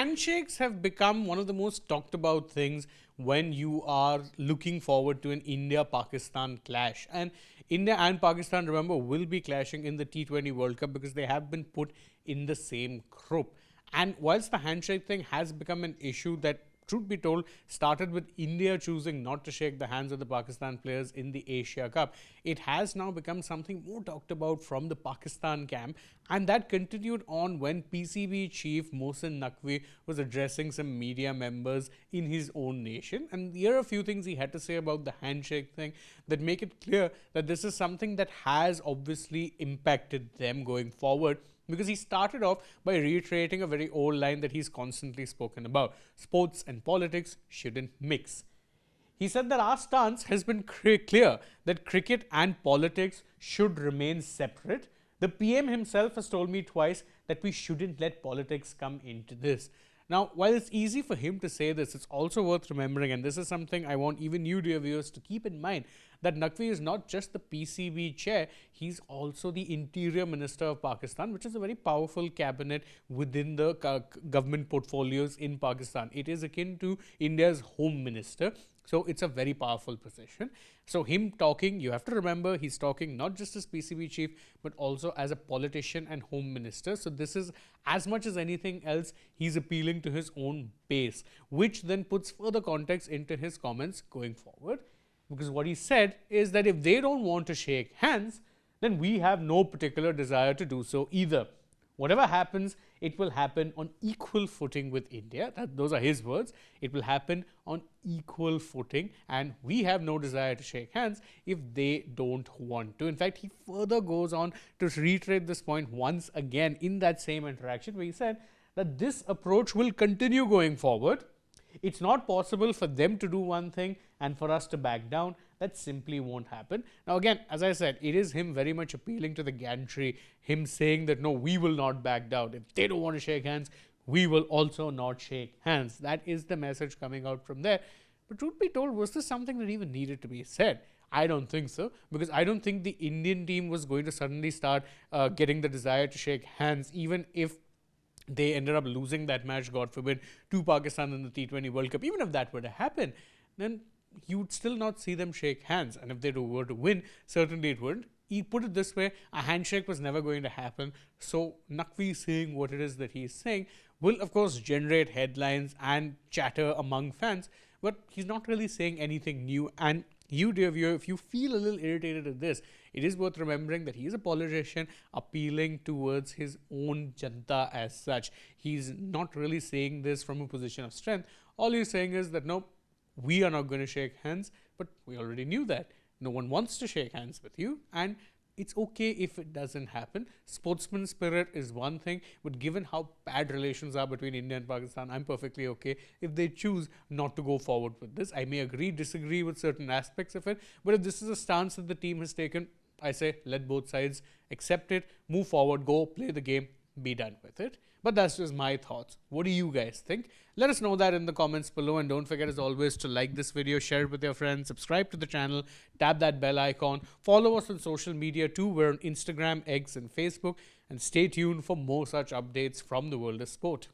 handshakes have become one of the most talked about things when you are looking forward to an India-Pakistan clash. And India and Pakistan, remember, will be clashing in the T20 World Cup because they have been put in the same group. And whilst the handshake thing has become an issue that, truth be told, started with India choosing not to shake the hands of the Pakistan players in the Asia Cup, it has now become something more talked about from the Pakistan camp, and that continued on when PCB chief Mohsin Naqvi was addressing some media members in his own nation. And here are a few things he had to say about the handshake thing that make it clear that this is something that has obviously impacted them going forward, because he started off by reiterating a very old line that he's constantly spoken about: sports and politics shouldn't mix. He said that our stance has been clear that cricket and politics should remain separate. The PM himself has told me twice that we shouldn't let politics come into this. Now, while it's easy for him to say this, it's also worth remembering, and this is something I want even you, dear viewers, to keep in mind, that Naqvi is not just the PCB chair, he's also the Interior Minister of Pakistan, which is a very powerful cabinet within the government portfolios in Pakistan. It is akin to India's Home Minister. So it's a very powerful position. So him talking, you have to remember, he's talking not just as PCB chief, but also as a politician and home minister. So this is, as much as anything else, he's appealing to his own base, which then puts further context into his comments going forward. Because what he said is that if they don't want to shake hands, then we have no particular desire to do so either. Whatever happens, it will happen on equal footing with India. Those are his words. It will happen on equal footing, and we have no desire to shake hands if they don't want to. In fact, he further goes on to reiterate this point once again in that same interaction, where he said that this approach will continue going forward. It's not possible for them to do one thing and for us to back down. That simply won't happen. Now again, as I said, it is him very much appealing to the gantry, him saying that no, we will not back down. If they don't want to shake hands, we will also not shake hands. That is the message coming out from there. But truth be told, was this something that even needed to be said? I don't think so, because I don't think the Indian team was going to suddenly start getting the desire to shake hands, even if they ended up losing that match, God forbid, to Pakistan in the T20 World Cup. Even if that were to happen, then you would still not see them shake hands. And if they were to win, certainly it wouldn't. He put it this way, a handshake was never going to happen. So Naqvi saying what it is that he's saying will, of course, generate headlines and chatter among fans. But he's not really saying anything new. And you, dear viewer, if you feel a little irritated at this, it is worth remembering that he is a politician appealing towards his own janta as such. He's not really saying this from a position of strength. All he's saying is that, no, we are not going to shake hands, but we already knew that. No one wants to shake hands with you, and it's okay if it doesn't happen. Sportsman spirit is one thing, but given how bad relations are between India and Pakistan, I'm perfectly okay if they choose not to go forward with this. I may agree, disagree with certain aspects of it, but if this is a stance that the team has taken, I say let both sides accept it, move forward, go play the game, be done with it. But that's just my thoughts. What do you guys think? Let us know that in the comments below, and don't forget, as always, to like this video, share it with your friends, subscribe to the channel, tap that bell icon, follow us on social media too. We're on Instagram, X and Facebook, and stay tuned for more such updates from the world of sport.